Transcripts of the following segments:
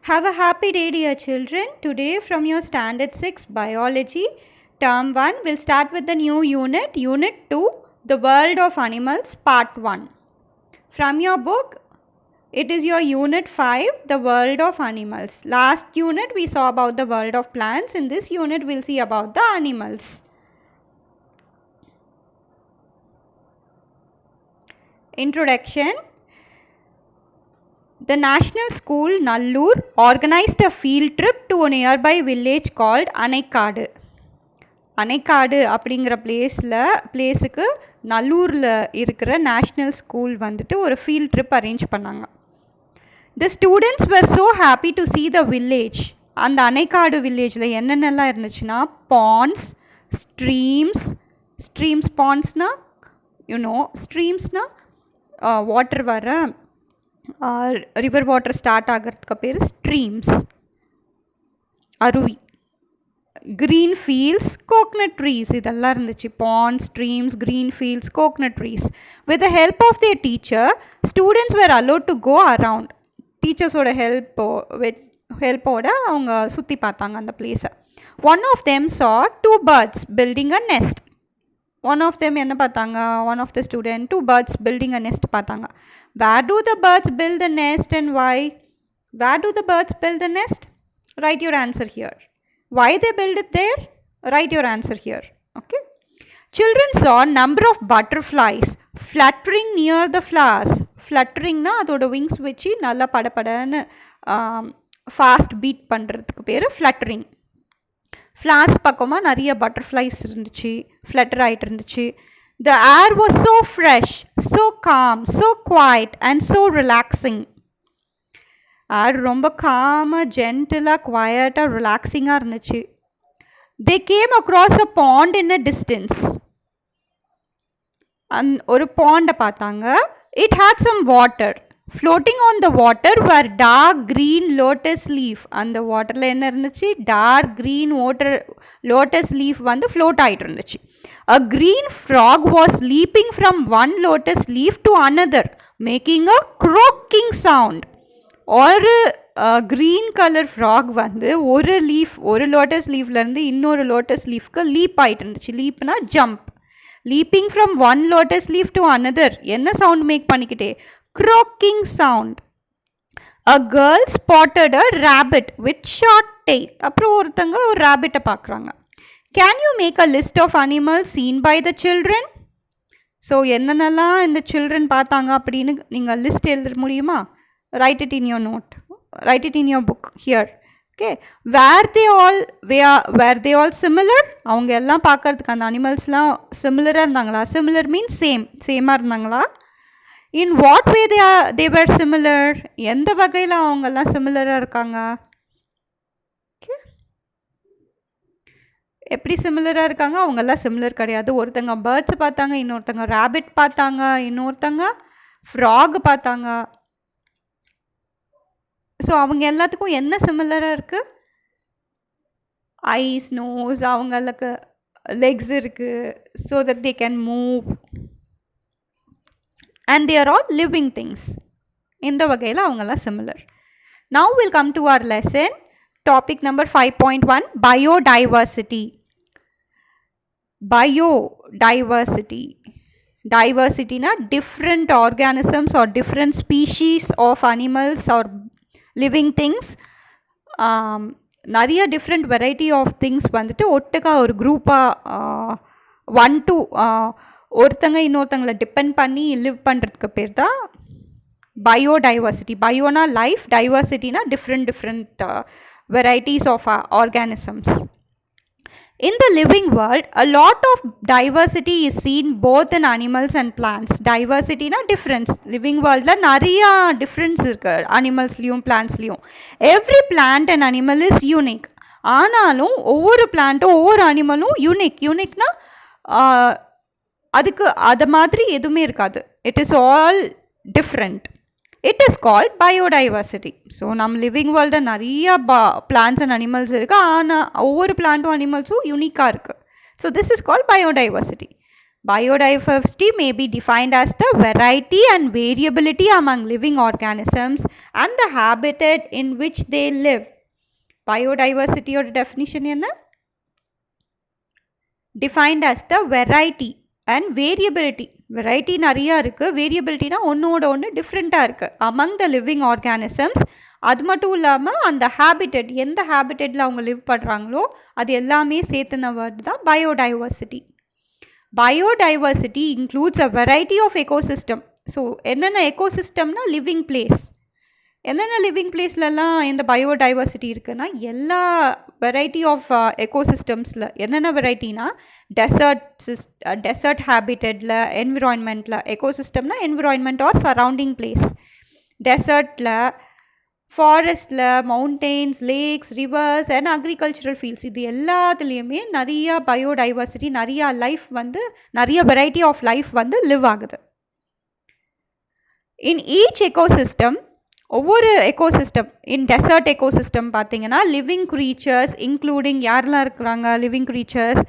Have a happy day, dear children. Today, from your Standard 6 Biology, Term 1, we'll start with the new unit, Unit 2, The World of Animals, Part 1. From your book, it is your Unit 5, The World of Animals. Last unit, we saw about the world of plants. In this unit, we'll see about the animals. Introduction. The National School, Nallur, organized a field trip to a nearby village called Anaikadu. Anaikadu அப்படிங்கிற பிளேஸுக்கு நல்லூரில் இருக்கிற national school வந்துட்டு ஒரு field trip arrange பண்ணாங்க. The students var so happy to see the village. அந்த அணைக்காடு வில்லேஜில் என்னென்னலாம் இருந்துச்சுன்னா பாண்ட்ஸ், ஸ்ட்ரீம்ஸ் பாண்ட்ஸ்னால் ஸ்ட்ரீம்ஸ்னால் வாட்டர் வர ரிவர் வாட்டர் ஸ்டார்ட் ஆகிறதுக்கு பேர் ஸ்ட்ரீம்ஸ், அருவி. க்ரீன் ஃபீல்ட்ஸ், கோக்னட் ட்ரீஸ் இதெல்லாம் இருந்துச்சு. Pond, streams, green fields, coconut trees. With the help of their teacher, students were allowed to go around. டீச்சர்ஸோட ஹெல்ப்போட அவங்க சுற்றி பார்த்தாங்க அந்த பிளேஸை. One of them saw two birds building a nest. One of them என்ன பார்த்தாங்க? One of the student two birds building a nest பார்த்தாங்க. Where do the birds build the nest and why? Where do the birds build the nest? Right your answer here. Why they build it there? Write your answer here. Okay. Children saw number of butterflies fluttering near the flowers. Fluttering na adoda wings vechi nalla padapadanu fast beat பண்றதுக்கு பேர் fluttering. Flowers பக்கமா நிறைய butterflies இருந்துச்சு, flutter ஆயிட்டு இருந்துச்சு. The air was so fresh, so calm, so quiet and so relaxing. ஏர் ரொம்ப காமாக, ஜென்டிலாக, குவாய்ட்டாக, ரிலாக்ஸிங்காக இருந்துச்சு. They came across a pond in a distance. ஒரு பாண்டை பார்த்தாங்க. It had some water. Floating on the water were dark green lotus leaf. அந்த வாட்டரில் என்ன இருந்துச்சு? டார்க் க்ரீன் லோட்டஸ் லீஃப் வந்து ஃப்ளோட் ஆகிட்டு இருந்துச்சு. A green frog was leaping from one lotus leaf to another making a croaking sound. ஒரு green colour frog வந்து ஒரு லோட்டஸ் லீஃப்லேருந்து இன்னொரு லோட்டஸ் லீஃப்க்கு லீப் ஆகிட்டு இருந்துச்சு. லீப்னா jump. Leaping from one lotus leaf to another என்ன சவுண்ட் மேக் பண்ணிக்கிட்டே? Croaking sound. A girl spotted a rabbit with short tail. அப்புறம் ஒருத்தங்க ஒரு ரேபிட்டை பார்க்குறாங்க. Can you make a list of animals seen by the children? So என்னென்னலாம் இந்த children பார்த்தாங்க அப்படின்னு நீங்கள் லிஸ்ட் எழுத முடியுமா? Write it in your note. Write it in your book here. Okay. Were they all similar? அவங்க எல்லாம் பார்க்கறதுக்கு அந்த அனிமல்ஸ்லாம் சிமிலராக இருந்தாங்களா? சிமிலர் மீன்ஸ் சேமாக இருந்தாங்களா? In what way they were similar? எந்த வகையில் அவங்கெல்லாம் சிமிலராக இருக்காங்க? ஓகே, எப்படி சிமிலராக இருக்காங்க? அவங்கெல்லாம் சிமிலர் கிடையாது. ஒருத்தங்க பேர்ட்ஸ் பார்த்தாங்க, இன்னொருத்தங்க ரேபிட் பார்த்தாங்க, இன்னொருத்தங்க ஃப்ராக் பார்த்தாங்க. ஸோ அவங்க எல்லாத்துக்கும் என்ன சிமிலராக இருக்குது? ஐஸ், நோஸ், அவங்களுக்கு லெக்ஸ் இருக்குது, so that they can move and they are all living things. இந்த வகையில் அவங்கெல்லாம் similar. Now will come to our lesson. Topic number 5.1, biodiversity. Biodiversity. Diversity na different organisms or different species of animals or living things, நிறைய different variety of things வந்துட்டு ஒட்டுக்கா ஒரு குரூப்பாக ஒருத்தங்க இன்னொருத்தங்களை depend பண்ணி லிவ் பண்ணுறதுக்கு பேர் தான் பயோடைவர்சிட்டி. பயோனா லைஃப், டைவர்சிட்டினா different varieties of organisms. In the living world, a lot of diversity is seen both in animals and plants. Diversity na difference. Living world la nariya difference irukku animalsliyum plantsliyum. Every plant and animal is unique. ஆனாலும் ஒவ்வொரு பிளான்ட்டும் ஒவ்வொரு அனிமலும் யூனிக்னா அதுக்கு அது மாதிரி எதுவுமே இருக்காது. It is all different. It is called biodiversity. So நம்ம living வேர்ல்டில் நிறைய பிளான்ட்ஸ் அண்ட் அனிமல்ஸ் இருக்குது. ஆனால் ஒவ்வொரு பிளான்ட்டும் அனிமல்ஸும் யூனிக்காக இருக்குது. So this is called biodiversity. Biodiversity may be defined as the variety and variability among living organisms and the habitat in which they live. Biodiversity or definition enna? Defined as the variety and variability. Variety நிறையா இருக்குது, வேரியபிலிட்டினா ஒன்றோட ஒன்று டிஃப்ரெண்ட்டாக இருக்குது among the living organisms. அது மட்டும் இல்லாமல் அந்த ஹேபிட்டட், எந்த ஹேபிட்டட்டில் அவங்க லிவ் பண்ணுறாங்களோ அது எல்லாமே சேர்த்துன வேர்டு தான் biodiversity. Biodiversity includes a variety of ecosystem. So என்னென்ன எக்கோசிஸ்டம்னா லிவிங் பிளேஸ். என்னென்ன லிவிங் பிளேஸ்லலாம் இந்த பயோடைவர்சிட்டி இருக்குன்னா எல்லா வெரைட்டி ஆஃப் எக்கோசிஸ்டம்ஸில் என்னென்ன வெரைட்டினா டெசர்ட் ஹேபிட்டடில், என்விரான்மெண்ட்டில், எக்கோசிஸ்டம்னா என்விரான்மெண்ட் ஆர் சரௌண்டிங் பிளேஸ், டெசர்ட்டில், ஃபாரஸ்ட்டில், mountains, lakes, rivers and agricultural fields, இது எல்லாத்துலேயுமே நிறையா பயோடைவர்சிட்டி, நிறையா லைஃப் வந்து நிறைய வெரைட்டி ஆஃப் லைஃப் வந்து லிவ் ஆகுது. இன் ஈச் எக்கோசிஸ்டம், ஒவ்வொரு எக்கோசிஸ்டம், இன் டெசர்ட் எக்கோசிஸ்டம் பார்த்தீங்கன்னா லிவிங் க்ரீச்சர்ஸ் இன்க்ளூடிங் யாரெல்லாம் இருக்கிறாங்க, லிவிங் க்ரீச்சர்ஸ்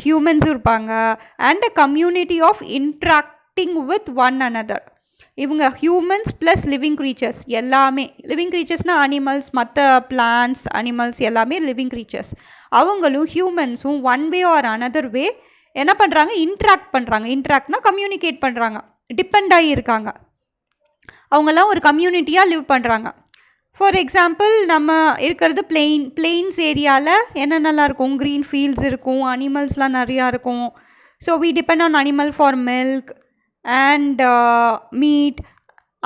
ஹியூமன்ஸும் இருப்பாங்க and a community of interacting with one another. இவங்க ஹியூமன்ஸ் ப்ளஸ் லிவிங் க்ரீச்சர்ஸ் எல்லாமே, லிவிங் க்ரீச்சர்ஸ்னால் அனிமல்ஸ், மற்ற பிளான்ட்ஸ், அனிமல்ஸ் எல்லாமே லிவிங் க்ரீச்சர்ஸ். அவங்களும் ஹியூமன்ஸும் one way or another way என்ன பண்ணுறாங்க, இன்ட்ராக்ட் பண்ணுறாங்க. இன்ட்ராக்ட்னா கம்யூனிகேட் பண்ணுறாங்க, டிபெண்ட் ஆகி இருக்காங்க. அவங்கெல்லாம் ஒரு கம்யூனிட்டியாக லிவ் பண்ணுறாங்க. ஃபார் எக்ஸாம்பிள் நம்ம இருக்கிறது பிளெயின்ஸ் ஏரியாவில் என்னென்னலாம் இருக்கும், க்ரீன் ஃபீல்ட்ஸ் இருக்கும், அனிமல்ஸ்லாம் நிறையா இருக்கும். So we depend on animal for milk and meat.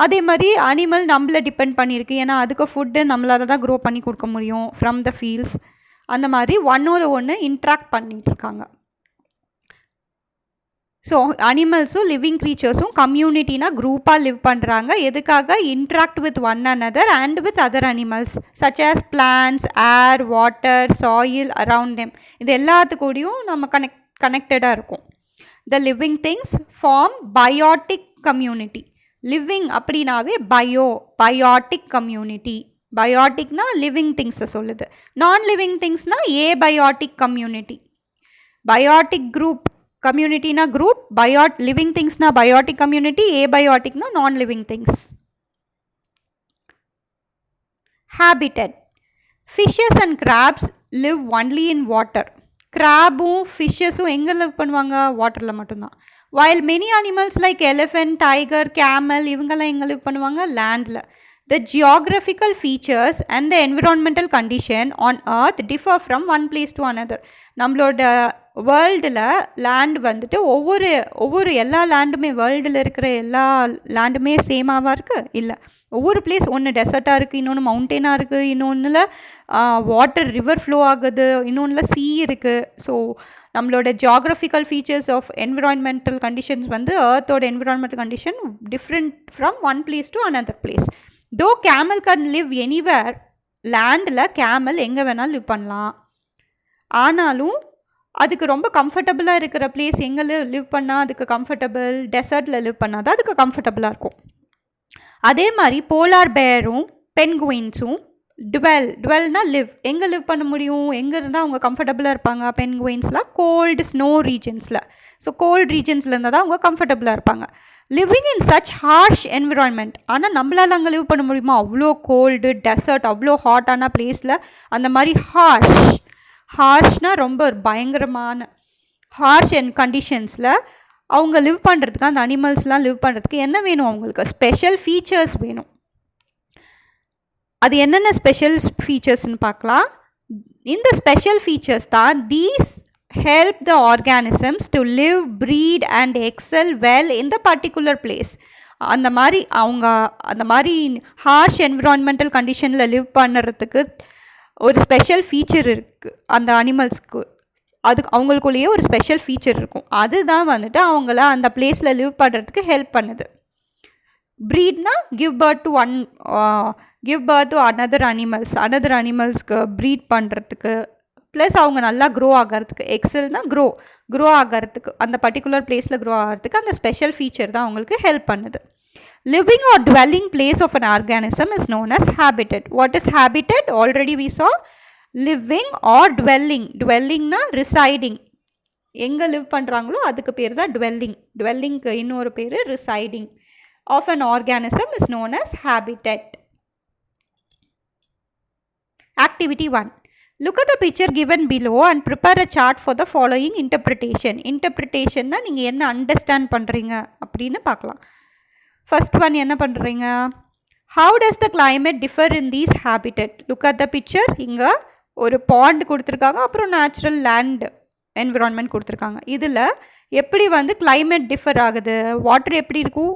அதே மாதிரி அனிமல் நம்மளை டிபெண்ட் பண்ணியிருக்கு, ஏன்னா அதுக்கு ஃபுட்டு நம்மளால் தான் க்ரோ பண்ணி கொடுக்க முடியும் ஃப்ரம் த ஃபீல்ட்ஸ். அந்த மாதிரி ஒன்னோட ஒன்று இன்ட்ராக்ட் பண்ணிகிட்டு இருக்காங்க. ஸோ அனிமல்ஸும் லிவிங் க்ரீச்சர்ஸும் கம்யூனிட்டினா குரூப்பாக லிவ் பண்ணுறாங்க. எதுக்காக, interact with one another and with other animals such as plants, air, water, soil around them. இது எல்லாத்துக்கூடையும் நம்ம கனெக்டடாக இருக்கும். The living things form biotic community. Living அப்படின்னாவே பயோட்டிக் கம்யூனிட்டி. பயோட்டிக்னா லிவிங் திங்ஸை சொல்லுது. நான் லிவிங் திங்ஸ்னால் ஏபயோட்டிக் கம்யூனிட்டி. பயோட்டிக் குரூப், கம்யூனிட்டினா குரூப், லிவிங் திங்ஸ்னா பயோட்டிக் கம்யூனிட்டி, ஏபயோட்டிக்னா non living things. Habitat. Fishes and crabs live only in water. கிராபும் ஃபிஷ்ஷஸும் எங்கே லிவ் பண்ணுவாங்க, வாட்டரில் மட்டும்தான். While many animals like elephant, tiger, camel இவங்கெல்லாம் எங்கே லிவ் பண்ணுவாங்க, லேண்டில். The geographical features and the environmental condition on earth differ from one place to another. நம்மளோட வேர்ல்டில் லேண்ட் வந்துட்டு ஒவ்வொரு எல்லா லேண்டுமே, வேர்ல்டில் இருக்கிற எல்லா லேண்டுமே சேமாவாக இருக்குது இல்லை. ஒவ்வொரு பிளேஸ், ஒன்று டெசர்ட்டாக இருக்குது, இன்னொன்று மவுண்டெயினாக இருக்குது, இன்னொன்றில் வாட்டர் ரிவர் ஃப்ளோ ஆகுது, இன்னொன்றில் சீ இருக்குது. ஸோ நம்மளோட geographical features of environmental conditions வந்து எர்த்தோட environmental condition different from one place to another place. Though camel can live anywhere, லேண்டில் கேமல் எங்கே வேணாலும் லிவ் பண்ணலாம். ஆனாலும் அதுக்கு ரொம்ப கம்ஃபர்டபுளாக இருக்கிற பிளேஸ் எங்கே லிவ் பண்ணால் அதுக்கு கம்ஃபர்டபுள், டெசர்ட்டில் லிவ் பண்ணால் தான் அதுக்கு கம்ஃபர்டபுளாக இருக்கும். அதே மாதிரி போலார் பேரும் பென்குயின்ஸும் டுவெல்னா லிவ், எங்கே லிவ் பண்ண முடியும், எங்கே இருந்தால் அவங்க கம்ஃபர்டபுளாக இருப்பாங்க. பென்குயின்ஸ்லாம் கோல்டு ஸ்னோ ரீஜன்ஸில், ஸோ கோல்டு ரீஜன்ஸில் இருந்தால் தான் அவங்க கம்ஃபர்டபுளாக இருப்பாங்க. Living in such harsh environment. ஆனால் நம்மளால் அங்கே லிவ் பண்ண முடியுமா, அவ்வளோ கோல்டு டெசர்ட், அவ்வளோ ஹாட்டான பிளேஸில் அந்த மாதிரி ஹார்ஷ்னால் ரொம்ப பயங்கரமான ஹார்ஷ் கண்டிஷன்ஸில் அவங்க லிவ் பண்ணுறதுக்கு, அந்த அனிமல்ஸ்லாம் லிவ் பண்ணுறதுக்கு என்ன வேணும், அவங்களுக்கு ஸ்பெஷல் ஃபீச்சர்ஸ் வேணும். அது என்னென்ன ஸ்பெஷல் ஃபீச்சர்ஸ்னு பார்க்கலாம். இந்த ஸ்பெஷல் ஃபீச்சர்ஸ் தான் these help the organisms to live, breed and excel well in the particular place. அந்த மாதிரி ஹார்ஷ் என்விரான்மெண்டல் கண்டிஷனில் லிவ் பண்ணுறதுக்கு ஒரு ஸ்பெஷல் ஃபீச்சர் இருக்குது அந்த அனிமல்ஸ்க்கு. அதுக்கு அவங்களுக்குள்ளேயே ஒரு ஸ்பெஷல் ஃபீச்சர் இருக்கும். அதுதான் வந்துட்டு அவங்கள அந்த பிளேஸில் லிவ் பண்ணுறதுக்கு ஹெல்ப் பண்ணுது. ப்ரீட்னா கிவ் பர்த் டு அனதர் அனிமல்ஸ்க்கு ப்ரீட் பண்ணுறதுக்கு, ப்ளஸ் அவங்க நல்லா க்ரோ ஆகிறதுக்கு. எக்ஸல்னா க்ரோ ஆகிறதுக்கு, அந்த பர்டிகுலர் பிளேஸில் க்ரோ ஆகிறதுக்கு அந்த ஸ்பெஷல் ஃபீச்சர் தான் அவங்களுக்கு ஹெல்ப் பண்ணுது. Living or dwelling place of an organism is known as habitat. What is habitat? Already we saw living or டுவெல்லிங்னா ரிசைடிங். எங்கே லிவ் பண்ணுறாங்களோ அதுக்கு பேர் தான் dwelling. dwellingக்கு இன்னொரு பேர் residing of an organism is known as habitat. Activity 1. Look at the picture given below and prepare a chart for the following interpretation. Interpretation-னா நீங்கள் என்ன அண்டர்ஸ்டாண்ட் பண்ணுறீங்க அப்படின்னு பார்க்கலாம். First one என்ன பண்ணுறீங்க? How does the climate differ in these habitat? Look at the picture. இங்கே ஒரு bond கொடுத்துருக்காங்க, அப்புறம் நேச்சுரல் லேண்ட் என்விரான்மெண்ட் கொடுத்துருக்காங்க. இதில் எப்படி வந்து climate டிஃபர் ஆகுது? வாட்டர் எப்படி இருக்கும்,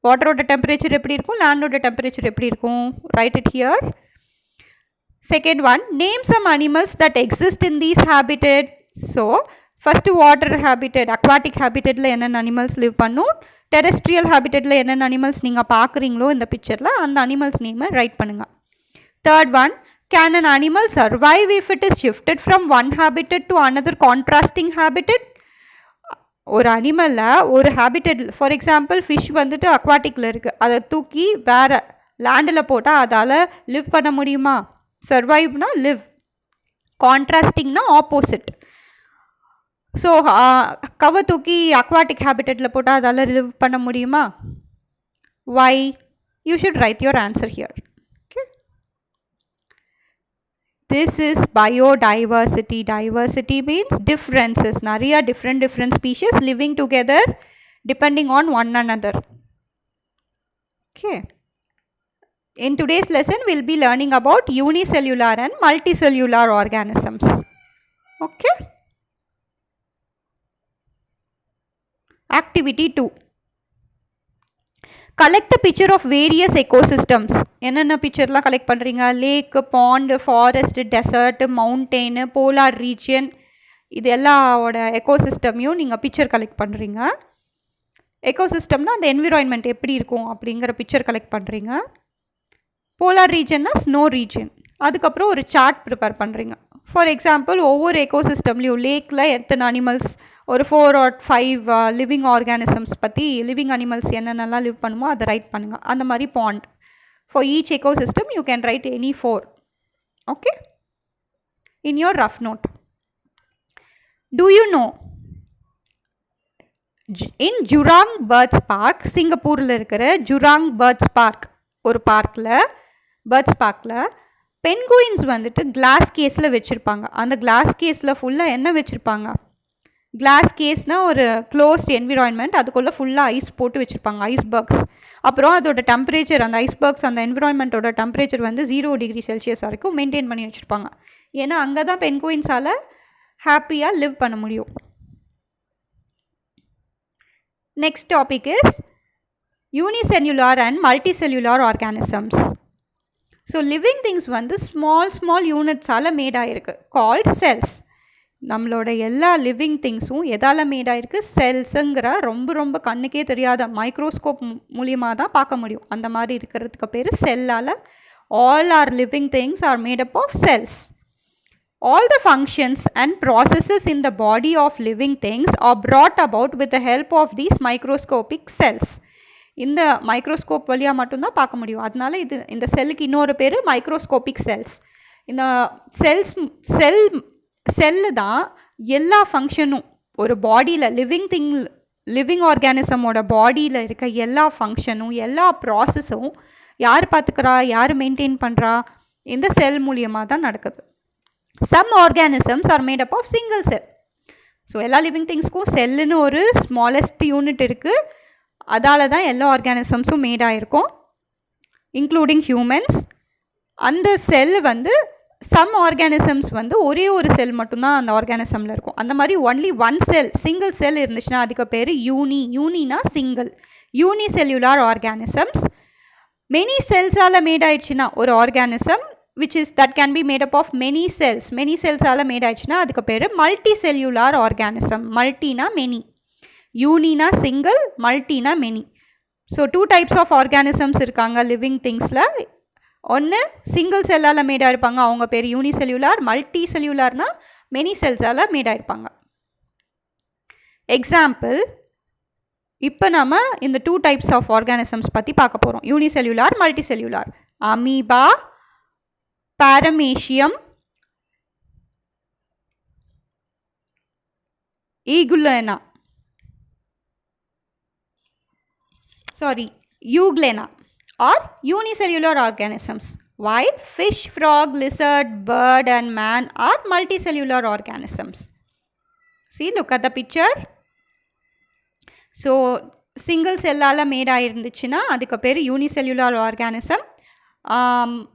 வாட்டரோட டெம்பரேச்சர் எப்படி இருக்கும், லேண்டோட டெம்பரேச்சர் எப்படி இருக்கும்? Right it here. Second one, name some animals that exist in these habitat. So first water habitat, aquatic habitatல என்னென்ன animals live பண்ணும், terrestrial habitatல என்னென்ன animals நீங்கள் பார்க்குறீங்களோ இந்த பிக்சரில் அந்த animals நேமை ரைட் பண்ணுங்கள். Third one, can an animal survive if it is shifted from one habitat to another contrasting habitat? ஒரு அனிமலில் ஒரு ஹேபிட்டட், ஃபார் எக்ஸாம்பிள் ஃபிஷ் வந்துட்டு அக்வாட்டிக்கில் இருக்குது, அதை தூக்கி வேறு லேண்டில் போட்டால் அதால் லிவ் பண்ண முடியுமா? சர்வைவ்னா லிவ், கான்ட்ராஸ்டிங்னா ஆப்போசிட். ஸோ கவை தூக்கி அக்வாட்டிக் ஹேபிட்டட்டில் போட்டால் அதால் லிவ் பண்ண முடியுமா? Why? You should write your answer here. Okay, this is biodiversity. Diversity means differences, நிறையா different species living together depending on one another. Okay. In today's lesson, we'll be learning about unicellular and multicellular organisms. Okay. Activity 2. Collect the picture of various ecosystems. என்னென்ன பிக்சர்லாம் collect பண்ணுறீங்க? Lake, pond, forest, desert, mountain, polar region, இது எல்லாவோட எக்கோசிஸ்டமையும் நீங்கள் picture collect பண்ணுறீங்க. எக்கோசிஸ்டம்னா அந்த environment எப்படி இருக்கும் அப்படிங்கிற பிக்சர் கலெக்ட் பண்ணுறீங்க. போலார் ரீஜன்னா ஸ்னோ ரீஜன். அதுக்கப்புறம் ஒரு சார்ட் ப்ரிப்பேர் பண்ணுறீங்க. ஃபார் எக்ஸாம்பிள் ஒவ்வொரு எக்கோசிஸ்டம்லேயும் லேக்கில் எத்தனை அனிமல்ஸ், ஒரு 4 or 5 லிவிங் ஆர்கானிசம்ஸ் பற்றி, லிவிங் அனிமல்ஸ் என்னென்னலாம் லிவ் பண்ணுமோ அதை ரைட் பண்ணுங்கள். அந்த மாதிரி pond for each ecosystem you can write any 4. Okay, in your rough note. Do you know in Jurong birds park, சிங்கப்பூரில் இருக்கிற ஜுராங் பேர்ட்ஸ் பார்க் ஒரு பார்க்கில், பேர்ட்ஸ் பார்க்கில் பென்குயின்ஸ் வந்துட்டு கிளாஸ் கேஸில் வச்சுருப்பாங்க. அந்த கிளாஸ் கேஸில் ஃபுல்லாக என்ன வச்சுருப்பாங்க? கிளாஸ் கேஸ்னால் ஒரு க்ளோஸ்ட் என்விரான்மெண்ட், அதுக்குள்ளே ஃபுல்லாக ஐஸ் போட்டு வச்சுருப்பாங்க, ஐஸ்பர்க்ஸ். அப்புறம் அதோட டெம்பரேச்சர், அந்த ஐஸ்பர்க்ஸ் அந்த என்விரான்மெண்ட்டோட டெம்பரேச்சர் வந்து 0 degree Celsius வரைக்கும் மெயின்டைன் பண்ணி வச்சுருப்பாங்க. ஏன்னா அங்கே தான் பென்குயின்ஸால் ஹாப்பியாக லிவ் பண்ண முடியும். Next topic is unicellular and multicellular organisms. So living things வந்து small unitsஆல் மேட் ஆகிருக்கு, called cells. நம்மளோட எல்லா லிவிங் திங்ஸும் எதால் மேட் ஆகிருக்கு? செல்ஸுங்கிற ரொம்ப கண்ணுக்கே தெரியாத மைக்ரோஸ்கோப் மூலியமாக தான் பார்க்க முடியும். அந்த மாதிரி இருக்கிறதுக்கு பேர் செல்லால். all our living things are made up of cells. All the functions and processes in the body of living things are brought about with the help of these microscopic cells. இந்த microscope வழியாக மட்டும்தான் பார்க்க முடியும். அதனால இந்த செல்லுக்கு இன்னொரு பேர் மைக்ரோஸ்கோபிக் செல்ஸ். இந்த செல்லு தான் எல்லா ஃபங்க்ஷனும் ஒரு பாடியில், லிவிங் ஆர்கானிசமோட பாடியில் இருக்க எல்லா ஃபங்க்ஷனும், எல்லா ப்ராசஸும் யார் பார்த்துக்கிறா, யார் மெயின்டைன் பண்ணுறா? இந்த செல் மூலியமாக தான் நடக்குது. Some organisms are made up of single cell. So எல்லா லிவிங் திங்ஸ்க்கும் செல்லுன்னு ஒரு ஸ்மாலஸ்ட் யூனிட் இருக்குது. அதால் தான் எல்லா ஆர்கானிசம்ஸும் மேட் ஆகிருக்கும், இன்க்ளூடிங் ஹியூமன்ஸ். அந்த செல் வந்து சம் ஆர்கானிசம்ஸ் வந்து ஒரே ஒரு செல் மட்டும்தான் அந்த ஆர்கானிசமில் இருக்கும். அந்த மாதிரி only one cell, single cell இருந்துச்சுன்னா அதுக்கு பேர் யூனினா சிங்கிள், யூனிசெல்லுலார் ஆர்கானிசம்ஸ். மெனி செல்ஸால் மேட் ஆயிடுச்சுன்னா ஒரு organism that can be made up of many cells-ஆல் மேட் ஆயிடுச்சுன்னா அதுக்கு பேர் மல்டி செல்லுலார் ஆர்கானிசம். மல்டினா மெனி, யூனினா சிங்கிள், மல்டினா many. So 2 types of organisms இருக்காங்க லிவிங் திங்ஸில். ஒன்று சிங்கிள் செல்லால் மேட் ஆகிருப்பாங்க, அவங்க பேர் யூனிசெல்லுலார். மல்டி செல்லுலார்னா மெனி செல்ஸால் மேட் ஆகிருப்பாங்க. எக்ஸாம்பிள், இப்போ நம்ம இந்த 2 types ஆஃப் ஆர்கானிசம்ஸ் பற்றி பார்க்க போகிறோம், unicellular, multicellular. Amoeba, paramecium, Euglena. Euglena or unicellular organisms, while fish, frog, lizard, bird and man are multicellular organisms. See, look at the picture. So single cell made ஆயிருந்துச்சுன்னா அதுக்கு பேர் unicellular organism.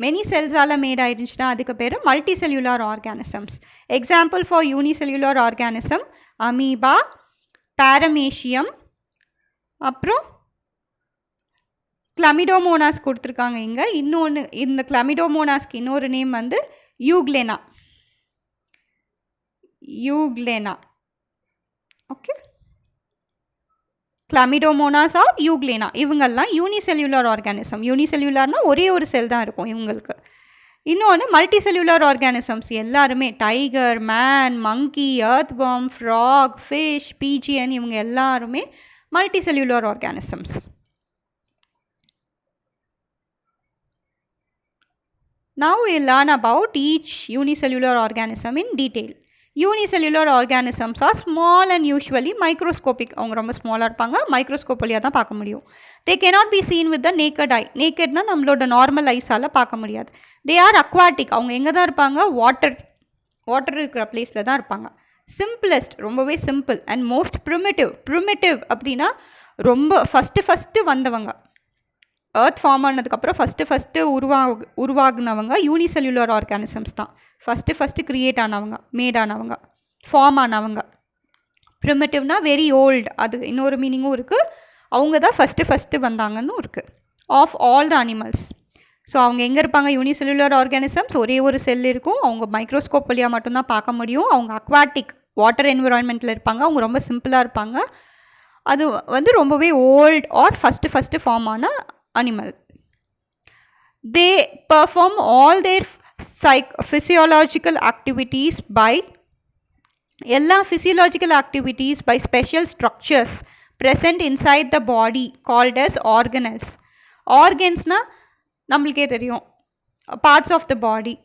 Many cells made ஆயிருந்துச்சுன்னா அதுக்கு பேர் multicellular organisms. Example for unicellular organism, amoeba, paramecium, அப்புறம் கிளமிடோமோனாஸ் கொடுத்துருக்காங்க இங்கே. இன்னொன்று, இந்த கிளமிடோமோனாஸ்க்கு இன்னொரு நேம் வந்து யூக்ளெனா. ஓகே, கிளமிடோமோனாஸ் ஆர் யூக்ளெனா இவங்கெல்லாம் யூனிசெல்லுலர் ஆர்கானிசம். யூனிசெல்லுலர்னால் ஒரே ஒரு செல் தான் இருக்கும் இவங்களுக்கு. இன்னொன்று மல்டி செல்லுலர் ஆர்கானிசம்ஸ் எல்லாருமே டைகர், மேன், மங்கி, எர்த்வார்ம், ஃப்ராக், ஃபிஷ், பீஜியன் இவங்க எல்லாருமே multi cellular organisms. Now we will learn about each unicellular organism in detail. Unicellular organisms are small and usually microscopic. அவங்க ரொம்ப ஸ்மாலாக இருப்பாங்க, மைக்ரோஸ்கோப் வழியாக தான் பார்க்க முடியும். They cannot be seen with the naked eye. நேக்கட்னா நம்மளோட நார்மல் ஐஸால் பார்க்க முடியாது. They are aquatic. அவங்க எங்கே தான் இருப்பாங்க? வாட்டர் இருக்கிற பிளேஸில் தான் இருப்பாங்க. சிம்பிளஸ்ட், ரொம்பவே சிம்பிள். அண்ட் மோஸ்ட் ப்ரிமிட்டிவ் அப்படின்னா ரொம்ப ஃபஸ்ட்டு வந்தவங்க. எர்த் ஃபார்ம் ஆனதுக்கப்புறம் ஃபஸ்ட்டு உருவாகினவங்க யூனிசெல்லுலர் ஆர்கானிசம்ஸ் தான். ஃபஸ்ட்டு க்ரியேட் ஆனவங்க, மேட் ஆனவங்க, ஃபார்ம் ஆனவங்க. ப்ரிமிட்டிவ்னா வெரி ஓல்டு, அது இன்னொரு மீனிங்கும் இருக்குது. அவங்க தான் ஃபஸ்ட்டு வந்தாங்கன்னு இருக்குது. Of all the animals. So அவங்க எங்கே இருப்பாங்க? யூனிசெல்லுலர் ஆர்கானிசம்ஸ், ஒரே ஒரு செல் இருக்கும். அவங்க மைக்ரோஸ்கோப் வழியாக மட்டும்தான் பார்க்க முடியும். அவங்க அக்வாட்டிக், வாட்டர் என்விரான்மெண்ட்டில் இருப்பாங்க. அவங்க ரொம்ப சிம்பிளாக இருப்பாங்க. அது வந்து ரொம்பவே ஓல்டு ஆர் ஃபஸ்ட்டு ஃபார்ம் ஆன animal. They perform all their physiological activities by special structures present inside the body called as organelles. Organs na நம்மளுக்கே தெரியும், parts of the body.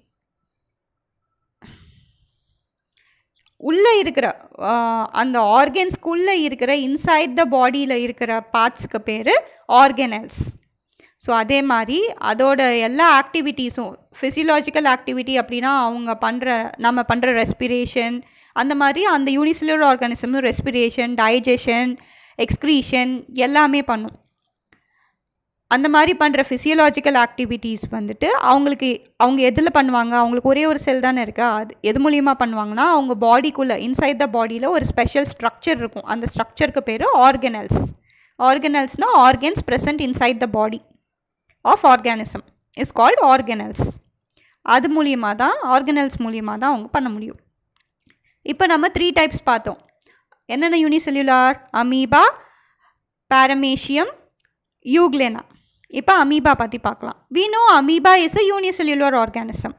உள்ளே இருக்கிற அந்த ஆர்கன்ஸ்குள்ளே இருக்கிற இன்சைட் த பாடியில் இருக்கிற பார்ட்ஸுக்கு பேர் ஆர்கனல்ஸ். ஸோ அதே மாதிரி அதோட எல்லா ஆக்டிவிட்டீஸும் ஃபிசியலாஜிக்கல் ஆக்டிவிட்டி அப்படின்னா நம்ம பண்ணுற ரெஸ்பிரேஷன், அந்த மாதிரி அந்த unicellular organism respiration, digestion, excretion எல்லாமே பண்ணும். அந்த மாதிரி பண்ணுற ஃபிசியலாஜிக்கல் ஆக்டிவிட்டீஸ் வந்துட்டு அவங்க எதில் பண்ணுவாங்க? அவங்களுக்கு ஒரே ஒரு செல் தானே இருக்கா, அது எது மூலியமாக பண்ணுவாங்கன்னா அவங்க பாடிக்குள்ளே இன்சைட் த பாடியில் ஒரு ஸ்பெஷல் ஸ்ட்ரக்சர் இருக்கும். அந்த ஸ்ட்ரக்சருக்கு பேர் ஆர்கனல்ஸ். ஆர்கனல்ஸ்னால் organs present inside the body of organism is called organelles. அது மூலியமாக தான், ஆர்கனல்ஸ் மூலியமாக தான் அவங்க பண்ண முடியும். இப்போ நம்ம 3 டைப்ஸ் பார்த்தோம். என்னென்ன யூனிசெல்லுலார்? அமீபா, பாரமேசியம், யூக்ளெனா. இப்போ அமீபா பற்றி பார்க்கலாம். We know amoeba is a unicellular organism.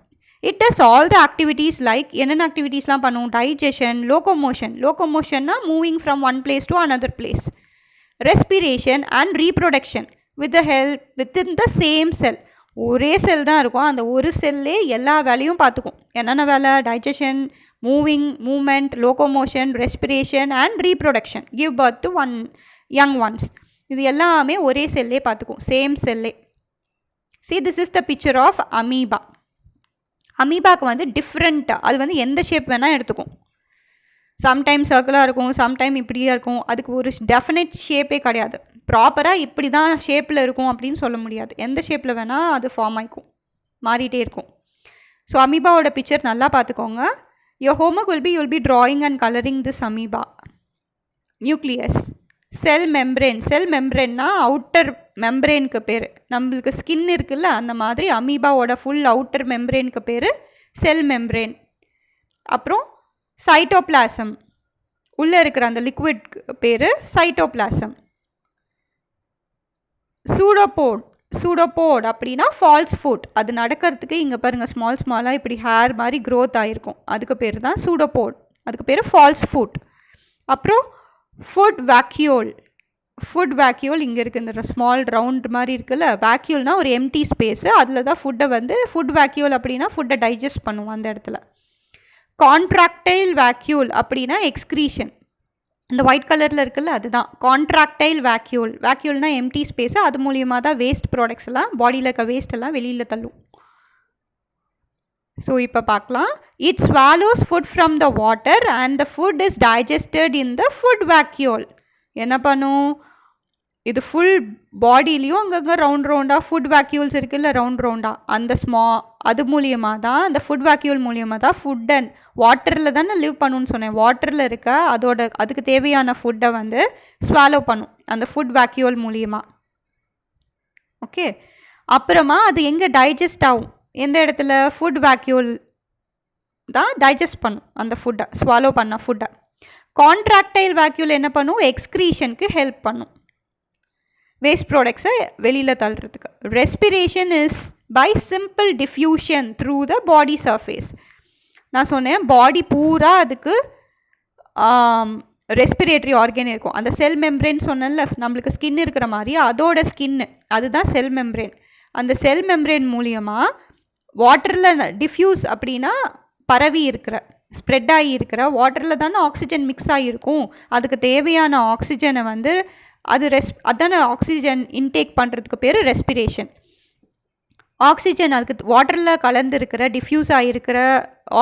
It does all the activities like என்னென்ன ஆக்டிவிட்டீஸ்லாம் பண்ணும்? டைஜஷன், லோகோமோஷன்னா moving from one place to another place, respiration and reproduction within the same cell. ஒரே செல் தான் இருக்கும், அந்த ஒரு செல்லே எல்லா வேலையும் பார்த்துக்கும். என்னென்ன வேலை? Digestion, movement, locomotion, respiration and reproduction, give birth to young ones. இது எல்லாமே ஒரே செல்லே பார்த்துக்கும், சேம் செல்லே. See, this is the picture of amoeba. அமீபாக்கு வந்து டிஃப்ரெண்ட்டாக, அது வந்து எந்த ஷேப் வேணால் எடுத்துக்கும். சம்டைம் சர்க்கிளாக இருக்கும், சம்டைம் இப்படியே இருக்கும். அதுக்கு ஒரு டெஃபினட் ஷேப்பே கிடையாது. ப்ராப்பராக இப்படி தான் ஷேப்பில் இருக்கும் அப்படின்னு சொல்ல முடியாது. எந்த ஷேப்பில் வேணால் அது ஃபார்ம் ஆகிக்கும், மாறிட்டே இருக்கும். ஸோ அமீபாவோட பிக்சர் நல்லா பார்த்துக்கோங்க. Your homework will be drawing and coloring this amoeba. Nucleus, cell மெம்ப்ரெயின்னா அவுட்டர் மெம்ப்ரெயினுக்கு பேர். நம்மளுக்கு ஸ்கின் இருக்குல்ல, அந்த மாதிரி அமீபாவோட ஃபுல் அவுட்டர் மெம்ப்ரெயினுக்கு பேர் செல் மெம்ப்ரெயின். அப்புறம் சைட்டோபிளாசம், உள்ளே இருக்கிற அந்த லிக்விட் பேர் சைட்டோபிளாசம். சூடோபோட் அப்படின்னா ஃபால்ஸ் ஃபுட். அது நடக்கிறதுக்கு இங்கே பாருங்கள், ஸ்மாலாக இப்படி ஹேர் மாதிரி க்ரோத் ஆகிருக்கும், அதுக்கு பேர் தான் சூடோபோட். அதுக்கு பேர் ஃபால்ஸ் ஃபுட். அப்புறம் ஃபுட் வேக்யூல் இங்கே இருக்குது, இந்த ஸ்மால் ரவுண்ட் மாதிரி இருக்குல்ல. வேக்யூல்னால் ஒரு எம்டி ஸ்பேஸு, அதில் தான் ஃபுட்டை வந்து ஃபுட் வேக்யூல் அப்படின்னா ஃபுட்டை டைஜஸ்ட் பண்ணுவோம் அந்த இடத்துல. கான்ட்ராக்டைல் வேக்யூல் அப்படின்னா எக்ஸ்க்ரீஷன். இந்த ஒயிட் கலரில் இருக்குல்ல அதுதான் கான்ட்ராக்டைல் வேக்யூல். வேக்யூல்னால் எம்டி ஸ்பேஸு, அது மூலியமாக தான் வேஸ்ட் ப்ராடக்ட்ஸ் எல்லாம் பாடியில் இருக்க வேஸ்ட் எல்லாம் வெளியில் தள்ளும். ஸோ இப்போ பார்க்கலாம். It swallows food from the water and the food is digested in the food vacuole. என்ன பண்ணும், இது ஃபுல் பாடியிலையும் அங்கங்கே ரவுண்ட் ரவுண்டாக ஃபுட் வேக்யூல்ஸ் இருக்குல்ல, ரவுண்ட் ரவுண்டாக அந்த அது மூலியமாக தான், அந்த ஃபுட் வேக்யூல் மூலியமாக தான் ஃபுட் அண்ட் வாட்டரில் தானே லிவ் பண்ணுன்னு சொன்னேன். வாட்டரில் இருக்க அதுக்கு தேவையான ஃபுட்டை வந்து ஸ்வாலோ பண்ணும் அந்த ஃபுட் வேக்யூல் மூலியமாக. ஓகே, அப்புறமா அது எங்கே டைஜஸ்ட் ஆகும், எந்த இடத்துல, ஃபுட் வேக்யூல் தான் டைஜஸ்ட் பண்ணும் அந்த ஃபுட்டை, ஸ்வாலோ பண்ண ஃபுட்டை. கான்ட்ராக்டைல் வேக்யூல் என்ன பண்ணும், எக்ஸ்க்ரீஷனுக்கு ஹெல்ப் பண்ணும், வேஸ்ட் ப்ராடக்ட்ஸை வெளியில் தள்ளுறதுக்கு. Respiration is by simple diffusion through the body surface. நான் சொன்னேன் பாடி பூரா அதுக்கு ரெஸ்பிரேட்டரி ஆர்கன் இருக்கும். அந்த செல் மெம்ப்ரேன் சொன்னேன்ல, நம்மளுக்கு ஸ்கின் இருக்கிற மாதிரி அதோட ஸ்கின்னு அதுதான் செல் மெம்ப்ரேன். அந்த செல் மெம்ப்ரேன் மூலியமாக வாட்டரில் டிஃப்யூஸ் அப்படின்னா பரவி இருக்கிற, ஸ்ப்ரெட் ஆகி இருக்கிற வாட்டரில் தானே ஆக்சிஜன் மிக்ஸ் ஆகிருக்கும். அதுக்கு தேவையான ஆக்சிஜனை வந்து அதான ஆக்சிஜன் இன்டேக் பண்ணுறதுக்கு பேர் ரெஸ்பிரேஷன். ஆக்சிஜன் அதுக்கு வாட்டரில் கலந்துருக்கிற டிஃப்யூஸ் ஆகிருக்கிற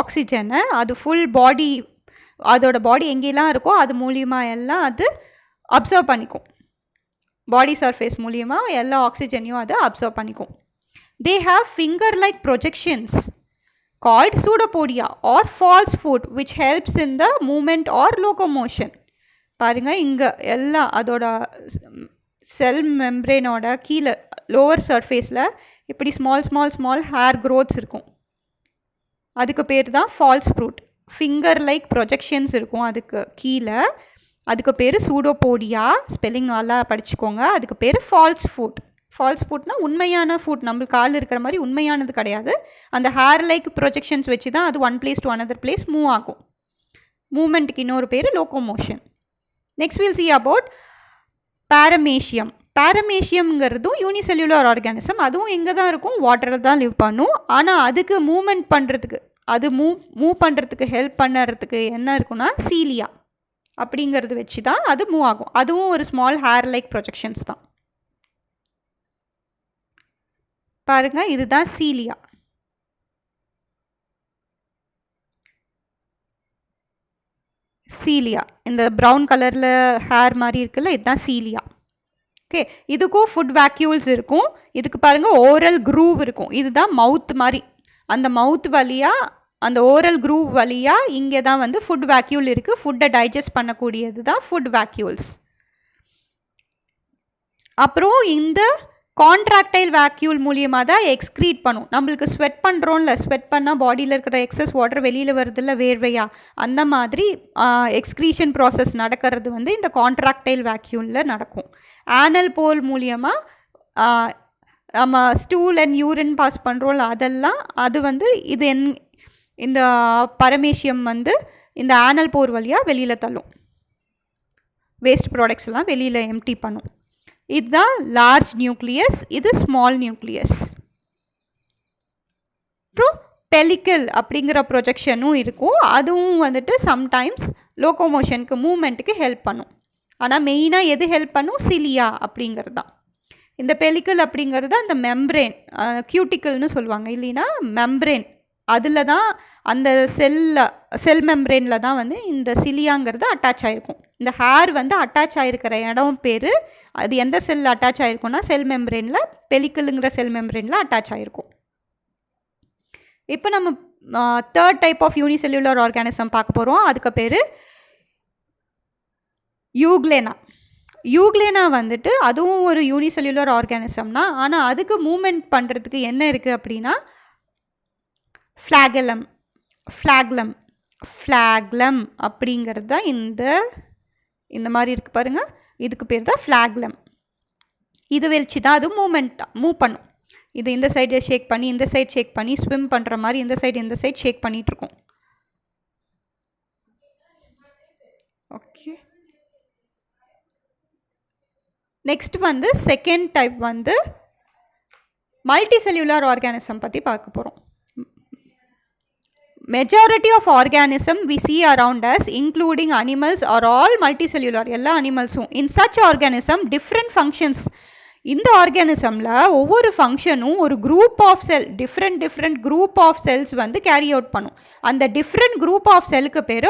ஆக்சிஜனை அது ஃபுல் பாடி, அதோட பாடி எங்கெல்லாம் இருக்கோ அது மூலியமாக எல்லாம் அது அப்சர்வ் பண்ணிக்கும். பாடி சர்ஃபேஸ் மூலியமாக எல்லா ஆக்சிஜனையும் அது அப்சர்வ் பண்ணிக்கும். They have finger-like projections called pseudopodia or false foot which helps in the movement or locomotion. பாருங்கள், இங்கே எல்லாம் அதோட செல் மெம்ப்ரேனோட கீழே லோவர் சர்ஃபேஸில் இப்படி ஸ்மால் ஹேர் க்ரோத்ஸ் இருக்கும். அதுக்கு பேர் தான் false fruit. Finger like projections இருக்கும் அதுக்கு கீழே, அதுக்கு பேர் சூடோபோடியா. ஸ்பெல்லிங் நல்லா படிச்சுக்கோங்க. அதுக்கு பேர் ஃபால்ஸ் ஃபுட். ஃபால்ஸ் ஃபுட்னா உண்மையான ஃபுட், நம்மளுக்கு கால் இருக்கிற மாதிரி உண்மையானது கிடையாது. அந்த ஹேர் லைக் ப்ரொஜெக்ஷன்ஸ் வச்சு தான் அது one place to another place move ஆகும். மூமெண்ட்டுக்கு இன்னொரு பேர் locomotion. Next will see about paramecium. பாரமேஷியம்ங்கிறதும் யூனிசெல்லுலர் ஆர்கானிசம். அதுவும் எங்கே தான் இருக்கும், வாட்டரில் தான் லிவ் பண்ணும். ஆனால் அதுக்கு மூமெண்ட் பண்ணுறதுக்கு, அது மூவ் பண்ணுறதுக்கு ஹெல்ப் பண்ணுறதுக்கு என்ன இருக்குன்னா சீலியா அப்படிங்கிறது வச்சு தான் அது மூவ் ஆகும். அதுவும் ஒரு ஸ்மால் ஹேர் லைக் ப்ரொஜெக்ஷன்ஸ் தான். பாருங்கள், இதுதான் சீலியா. சீலியா இந்த ப்ரௌன் கலரில் ஹேர் மாதிரி இருக்குல்ல, இதுதான் சீலியா. ஓகே, இதுக்கும் ஃபுட் வேக்யூல்ஸ் இருக்கும். இதுக்கு பாருங்கள் ஓரல் க்ரூவ் இருக்கும். இதுதான் மவுத் மாதிரி. அந்த மவுத் வழியாக, அந்த ஓரல் க்ரூவ் வழியாக இங்கே தான் வந்து ஃபுட் வேக்யூல் இருக்குது. ஃபுட்டை டைஜஸ்ட் பண்ணக்கூடியது தான் ஃபுட் வேக்யூல்ஸ். அப்புறம் இந்த கான்ட்ராக்டைல் வேக்யூல் மூலியமாக தான் எக்ஸ்க்ரீட் பண்ணும். நம்மளுக்கு ஸ்வெட் பண்ணுறோம்ல, ஸ்வெட் பண்ணால் பாடியில் இருக்கிற எக்ஸஸ் வாட்டர் வெளியில் வருதில்ல வேர்வையா, அந்த மாதிரி எக்ஸ்க்ரீஷன் ப்ராசஸ் நடக்கிறது வந்து இந்த கான்ட்ராக்டைல் வேக்யூலில் நடக்கும். ஆனல் போல் மூலியமாக நம்ம ஸ்டூல் அண்ட் யூரின் பாஸ் பண்ணுறோம்ல, அதெல்லாம் அது வந்து இது இந்த பரமேஷியம் வந்து இந்த ஆனல் போர் வழியாக வெளியில் தள்ளும். வேஸ்ட் ப்ராடக்ட்ஸ் எல்லாம் வெளியில் எம்டி பண்ணும். இதுதான் லார்ஜ் நியூக்ளியஸ், இது ஸ்மால் நியூக்ளியஸ். அப்புறம் பெலிக்கல் அப்படிங்கிற ப்ரொஜெக்ஷனும் இருக்கும். அதுவும் வந்துட்டு சம்டைம்ஸ் லோகோமோஷனுக்கு மூமெண்ட்டுக்கு ஹெல்ப் பண்ணும். ஆனால் மெயினாக எது ஹெல்ப் பண்ணும், சிலியா அப்படிங்கிறது தான். இந்த பெலிக்கல் அப்படிங்கிறது அந்த மெம்ப்ரேன், கியூட்டிக்கல்னு சொல்லுவாங்க இல்லைன்னா மெம்ப்ரேன், அதில் தான் அந்த செல் மெம்ப்ரேனில் தான் வந்து இந்த சிலியாங்கிறது அட்டாச் ஆகிருக்கும். இந்த ஹேர் வந்து அட்டாச் ஆகிருக்கிற இடம் பேர், அது எந்த செல் அட்டாச் ஆகிருக்கும்னா செல் மெம்ப்ரேனில், பெலிக்கலுங்கிற செல் மெம்ப்ரேனில் அட்டாச் ஆகிருக்கும். இப்போ நம்ம third type of unicellular organism பார்க்க போகிறோம். அதுக்கு பேர் யூக்ளேனா. யூக்ளேனா வந்துட்டு அதுவும் ஒரு யூனிசெல்லுலர் ஆர்கானிசம் தான். ஆனால் அதுக்கு மூமெண்ட் பண்ணுறதுக்கு என்ன இருக்குது அப்படின்னா ஃப்ளாக்லம் அப்படிங்கிறது தான் இந்த மாதிரி இருக்குது பாருங்கள், இதுக்கு பேர் தான் ஃப்ளாக்லம். இது வச்சு தான் அது மூவ் பண்ணும். இது இந்த சைடு ஷேக் பண்ணி இந்த சைடு ஷேக் பண்ணி ஸ்விம் பண்ணுற மாதிரி இந்த சைடு ஷேக் பண்ணிகிட்ருக்கோம். ஓகே, நெக்ஸ்ட் வந்து செகண்ட் டைப் வந்து மல்டி செல்லுலார் ஆர்கானிசம் பற்றி பார்க்க போகிறோம். majority of organism we see around us including animals are all multicellular. எல்லா அனிமல்ஸும் in such organism different functions. இந்த ஆர்கானிசமில் ஒவ்வொரு ஃபங்க்ஷனும் ஒரு group of cell different group of cells வந்து கேரி அவுட் பண்ணும். அந்த டிஃப்ரெண்ட் குரூப் ஆஃப் செல்லுக்கு பேர்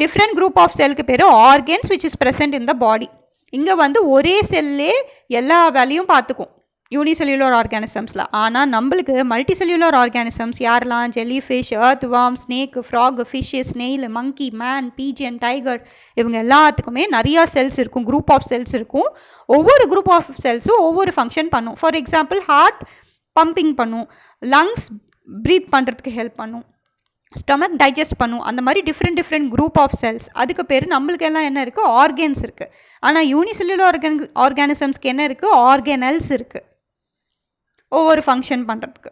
டிஃப்ரெண்ட் குரூப் ஆஃப் செல்லுக்கு பேர் organs which is present in the body. இங்கே வந்து ஒரே செல்லே எல்லா வேலையும் பார்த்துக்கும் யூனிசெல்லுலர் ஆர்கானிசம்ஸில். ஆனால் நம்மளுக்கு மல்டிசெல்லுலர் ஆர்கானிசம்ஸ் யாரெல்லாம்? Jellyfish, earthworm, snake, frog, fish, snail, monkey, man, pigeon, tiger, இவங்க எல்லாத்துக்குமே நிறையா செல்ஸ் இருக்கும், குரூப் ஆஃப் செல்ஸ் இருக்கும். ஒவ்வொரு குரூப் ஆஃப் செல்ஸும் ஒவ்வொரு ஃபங்க்ஷன் பண்ணும். ஃபார் எக்ஸாம்பிள் ஹார்ட் பம்பிங் பண்ணும், லங்ஸ் ப்ரீத் பண்ணுறதுக்கு ஹெல்ப் பண்ணும், ஸ்டொமக் டைஜஸ்ட் பண்ணும். அந்த மாதிரி டிஃப்ரெண்ட் குரூப் ஆஃப் செல்ஸ். அதுக்கு பேர் நம்மளுக்கு எல்லாம் என்ன இருக்குது? ஆர்கன்ஸ் இருக்குது. ஆனால் யூனிசெல்லுலர் ஆர்கானிசம்ஸ்க்கு என்ன இருக்குது? ஆர்கனல்ஸ் இருக்குது, ஒவ்வொரு ஃபங்க்ஷன் பண்ணுறதுக்கு.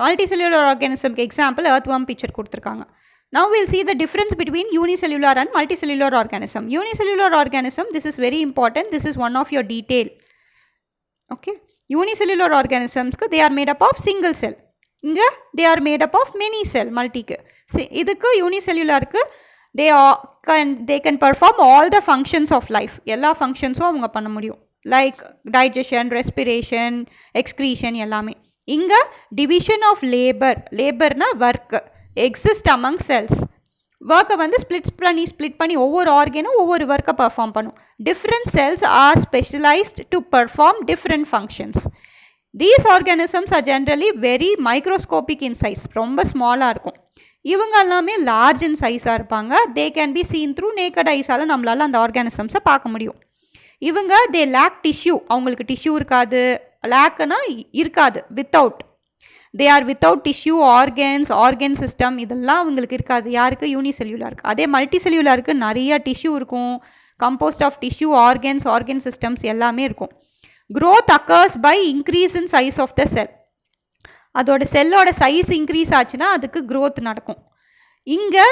மல்டிசெல்லுலர் ஆர்கானிசம்க்கு எக்ஸாம்பிள் எர்த்வார்ம் பிக்சர் கொடுத்துருக்காங்க. Now we'll see the difference between unicellular and multicellular organism. Unicellular organism, this is very important. This is one of your detail. Okay. Unicellular organisms, they are made up of single cell. Inga, they are made up of many cell, multi-க்கு. இதுக்கு unicellularக்கு they can perform all the functions of life. எல்லா ஃபங்க்ஷன்ஸும் அவங்க பண்ண முடியும். Like digestion, respiration, excretion எல்லாமே. இங்கே division of லேபர்னா work exist among cells. ஒர்க்கை வந்து ஸ்ப்ளிட் பண்ணி ஒவ்வொரு ஆர்கனும் ஒவ்வொரு ஒர்க்கை பர்ஃபார்ம் பண்ணும். Different cells are specialised to perform different functions. These organisms are generally very microscopic in size, ரொம்ப ஸ்மாலாக இருக்கும். இவங்க எல்லாமே லார்ஜ் இன் சைஸாக இருப்பாங்க. They can be seen through naked ஐஸால் நம்மளால் அந்த ஆர்கானிசம்ஸை பார்க்க முடியும். இவங்க தே லேக் டிஷ்யூ, அவங்களுக்கு டிஷ்யூ இருக்காது. லேக்குனா இருக்காது, without. They are without tissue, organ system இதெல்லாம் அவங்களுக்கு இருக்காது. யாருக்கு? யூனிசெல்லுலாருக்கு. அதே மல்டிசெல்லுலாருக்கு நிறைய டிஷ்யூ இருக்கும், composed of tissue, organ systems எல்லாமே இருக்கும். Growth occurs by increase in size of the cell. அதோட செல்லோட சைஸ் இன்க்ரீஸ் ஆச்சுன்னா அதுக்கு க்ரோத் நடக்கும். இங்கே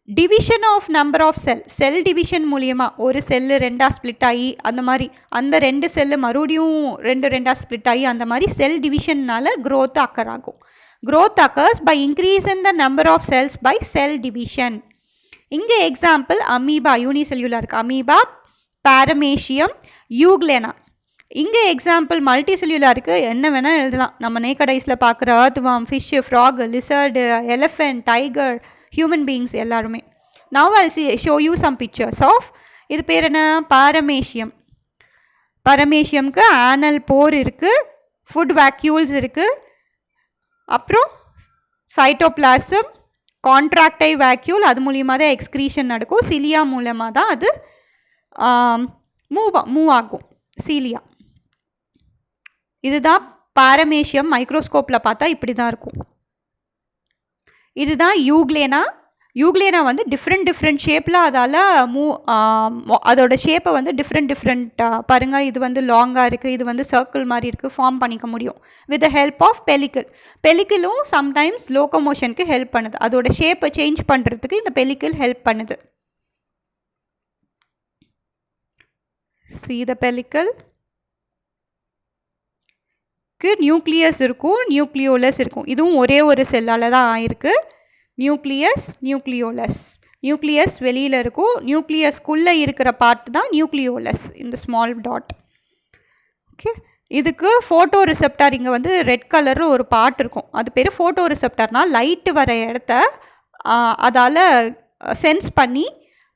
division of number of cell division மூலியமாக ஒரு செல்லு ரெண்டாக ஸ்ப்ளிட் ஆகி அந்த மாதிரி அந்த ரெண்டு செல்லு மறுபடியும் ரெண்டாக ஸ்ப்ளிட் ஆகி அந்த மாதிரி செல் டிவிஷன்னால க்ரோத் அக்கர் ஆகும். Growth occurs by increase in the number of cells by cell division. இங்கே எக்ஸாம்பிள் அமீபா, யூனிசெல்லுலாருக்கு அமீபா, பாரமேஷியம், யூக்லேனா. இங்கே எக்ஸாம்பிள் மல்டிசெல்லுலாருக்கு என்ன வேணால் எழுதலாம். நம்ம நேக்கடைஸில் பார்க்குற earthworm, fish, frog, lizard, elephant, tiger, human beings எல்லாருமே. Now I'll show you some pictures of இது பேர் என்ன? பாரமேஷியம்க்கு ஆனல் போர் இருக்குது, ஃபுட் வேக்யூல்ஸ் இருக்குது, அப்புறம் சைட்டோபிளாசம், கான்ட்ராக்டைவ் வேக்யூல், அது மூலியமாக தான் எக்ஸ்க்ரீஷன் நடக்கும். சிலியா மூலமாக தான் அது மூவ் ஆகும், சீலியா. இதுதான் பாரமேஷியம். மைக்ரோஸ்கோப்பில் பார்த்தா இப்படி தான் இருக்கும். இதுதான் யூக்லேனா வந்து டிஃப்ரெண்ட் ஷேப்பில் அதால் அதோட ஷேப்பை வந்து டிஃப்ரெண்ட் பாருங்கள். இது வந்து லாங்காக இருக்குது, இது வந்து சர்க்கிள் மாதிரி இருக்குது, ஃபார்ம் பண்ணிக்க முடியும் வித் த ஹெல்ப் ஆஃப் பெலிக்கிளும் சம்டைம்ஸ் லோகோமோஷனுக்கு ஹெல்ப் பண்ணுது. அதோட ஷேப்பை சேஞ்ச் பண்ணுறதுக்கு இந்த பெலிக்கிள் ஹெல்ப் பண்ணுது. See the pellicle. நியூக்ளியஸ் இருக்கும், நியூக்ளியோலஸ் இருக்கும். இதுவும் ஒரே ஒரு செல்லால் தான் ஆயிருக்கு. நியூக்ளியஸ் வெளியில் இருக்கும். நியூக்ளியஸ்குள்ளே இருக்கிற பார்ட் தான் நியூக்ளியோலஸ், இந்த ஸ்மால் டாட். ஓகே. இதுக்கு ஃபோட்டோ ரிசெப்டார், இங்கே வந்து ரெட் கலரில் ஒரு பார்ட் இருக்கும், அது பேர் ஃபோட்டோ ரிசெப்டார்னால் லைட்டு வர இடத்த அதால் சென்ஸ் பண்ணி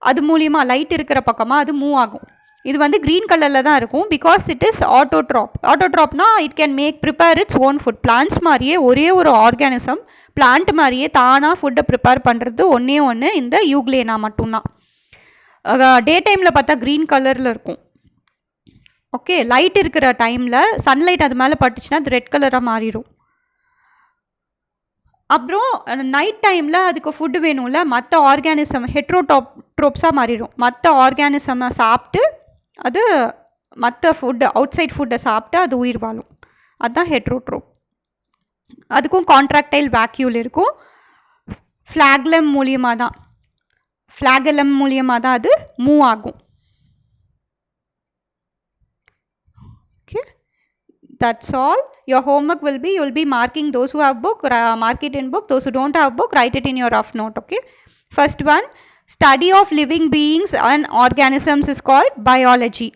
அது மூலியமாக லைட் இருக்கிற பக்கமாக அது மூவ் ஆகும். இது வந்து க்ரீன் கலரில் தான் இருக்கும், பிகாஸ் இட் இஸ் ஆட்டோட்ராப்னா it can prepare its own food. Plants மாதிரியே ஒரே ஒரு ஆர்கானிசம் பிளான்ட் மாதிரியே தானாக ஃபுட்டை ப்ரிப்பேர் பண்ணுறது ஒன்று இந்த யூக்லேனா மட்டும்தான். டே டைமில் பார்த்தா க்ரீன் கலரில் இருக்கும். ஓகே. லைட் இருக்கிற டைமில் சன்லைட் அது மேலே பட்டுச்சுன்னா அது ரெட் கலராக மாறிடும். அப்புறம் நைட் டைமில் அதுக்கு ஃபுட்டு வேணும்ல, மற்ற ஆர்கானிசம் ஹெட்ரோட்ரோப்ஸாக மாறிடும். மற்ற ஆர்கானிசமை சாப்பிட்டு அது மற்ற ஃபுட்டு அவுட் சைட் ஃபுட்டை சாப்பிட்டு அது உயிர் வாழும். அதுதான் ஹெட்ரோட்ரோப். அதுக்கும் கான்ட்ராக்டைல் வேக்யூல் இருக்கும். ஃப்ளாகலம் மூலியமாக தான் அது மூவ் ஆகும். Okay. That's all. Your homework will be, you will be marking those who have book, mark it in book. Those who don't have book, write it in your rough note. Okay. First one, study of living beings and organisms is called biology.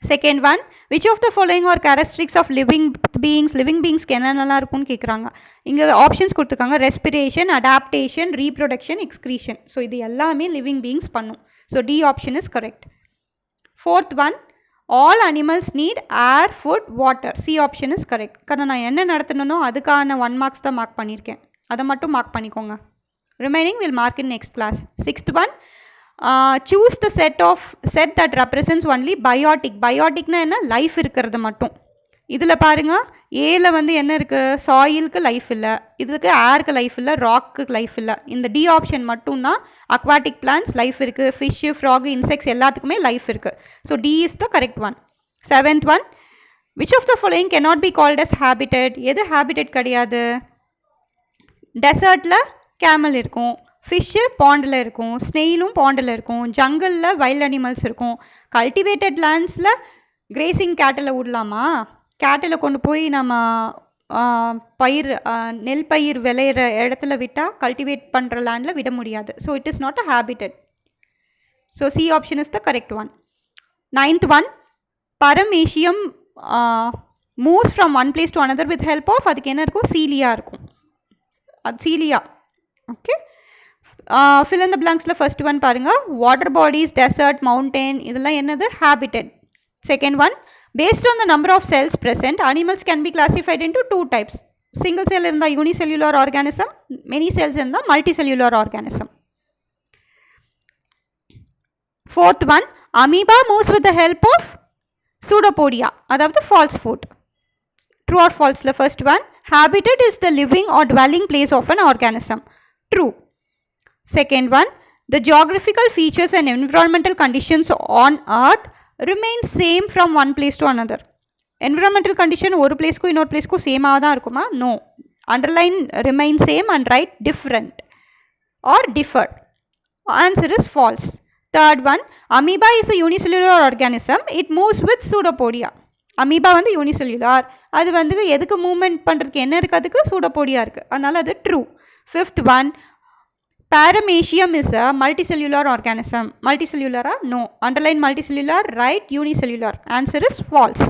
Second one, which of the following are characteristics of living beings? Living beings என்னென்னலாம் இருக்கும்னு கேட்குறாங்க. இங்கே options கொடுத்துருக்காங்க. Respiration, adaptation, reproduction, excretion. So இது எல்லாமே living beings பண்ணும். So D option is correct. Fourth one, all animals need air, food, water. C option is correct. காரணம் நான் என்ன நடத்தணும்னோ அதுக்கான 1 மார்க்ஸ் தான் மார்க் பண்ணியிருக்கேன். அதை மட்டும் மார்க் பண்ணிக்கோங்க. Remaining will mark in next class. Sixth one, choose the set that represents only biotic. பயோட்டிக்னா என்ன? லைஃப் இருக்கிறது மட்டும். இதில் பாருங்கள், ஏல வந்து என்ன இருக்குது? சாயிலுக்கு லைஃப் இல்லை, இதுக்கு ஏருக்கு லைஃப் இல்லை, ராக்கு லைஃப் இல்லை. இந்த டி ஆப்ஷன் மட்டும்தான் அக்வாட்டிக் பிளான்ஸ் லைஃப் இருக்குது. ஃபிஷ்ஷு, ஃப்ராகு, இன்செக்ட்ஸ் எல்லாத்துக்குமே லைஃப் இருக்குது. So D is the correct one. Seventh one, which of the following cannot be called as habitat? எது ஹேபிட்டட் கிடையாது? டெசர்ட்டில் கேமல் இருக்கும், ஃபிஷ்ஷு பாண்டில் இருக்கும், ஸ்னெயிலும் பாண்டில் இருக்கும், ஜங்கிளில் வைல்ட் அனிமல்ஸ் இருக்கும். கல்டிவேட்டட் லேண்ட்ஸில் கிரேசிங் கேட்டில் விடலாமா? கேட்டில் கொண்டு போய் நம்ம பயிர், நெல் பயிர் விளையிற இடத்துல விட்டால் கல்டிவேட் பண்ணுற லேண்டில் விட முடியாது. So it is not a habitat. So C option is the correct one. Ninth one, paramecium moves from one place to another with help of, அதுக்கு என்ன இருக்கும்? சீலியா இருக்கும். அது cilia. Okay. fill in the blanksல first one பாருங்கள். Water bodies, desert, mountain, இதெல்லாம் என்னது? Habitat. Second one, based on the number of cells present, animals can be classified into 2 types. Single cell இருந்தால் unicellular organism, many cells இருந்தால் multicellular organism. Fourth one, amoeba moves with the help of pseudopodia, அதாவது false food. True or false? The first one, habitat is the living or dwelling place of an organism. True. Second one, the geographical features and environmental conditions on earth remain same from one place to another. Environmental condition ஒரு பிளேஸ்க்கும் இன்னொரு பிளேஸ்க்கும் சேமாக தான் இருக்குமா? No. Underline remain same and write different or differ. Answer is false. Third one, amoeba is a unicellular organism. It moves with pseudopodia. Amoeba வந்து unicellular, அது வந்து எதுக்கு movement பண்ணுறதுக்கு என்ன இருக்குது? அதுக்கு சூடோபோடியா இருக்குது, அதனால் அது true. Fifth one, Paramecium is a multicellular organism. Multicellular? No. Underline multicellular, write unicellular. Answer is false.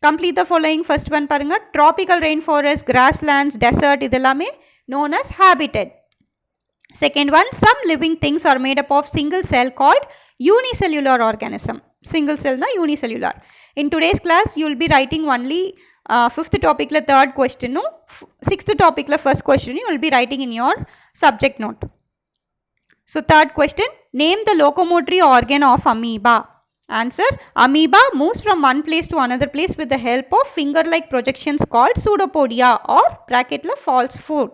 Complete the following. First one parunga. Tropical rainforest, grasslands, desert, idellame known as habitat. Second one, some living things are made up of single cell called unicellular organism. Single cell na unicellular. In today's class, you will be writing only 5th topic la 3rd question, no? 6th topic la 1st question you will be writing in your subject note. So 3rd question, name the locomotory organ of amoeba. Answer, amoeba moves from one place to another place with the help of finger-like projections called pseudopodia or bracket la false foot.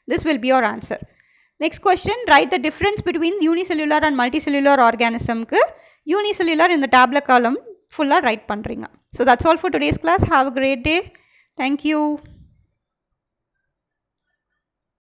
This will be your answer. Next question, write the difference between unicellular and multicellular organism. Unicellular in the tablet column full write pandringa. So that's all for today's class. Have a great day. Thank you.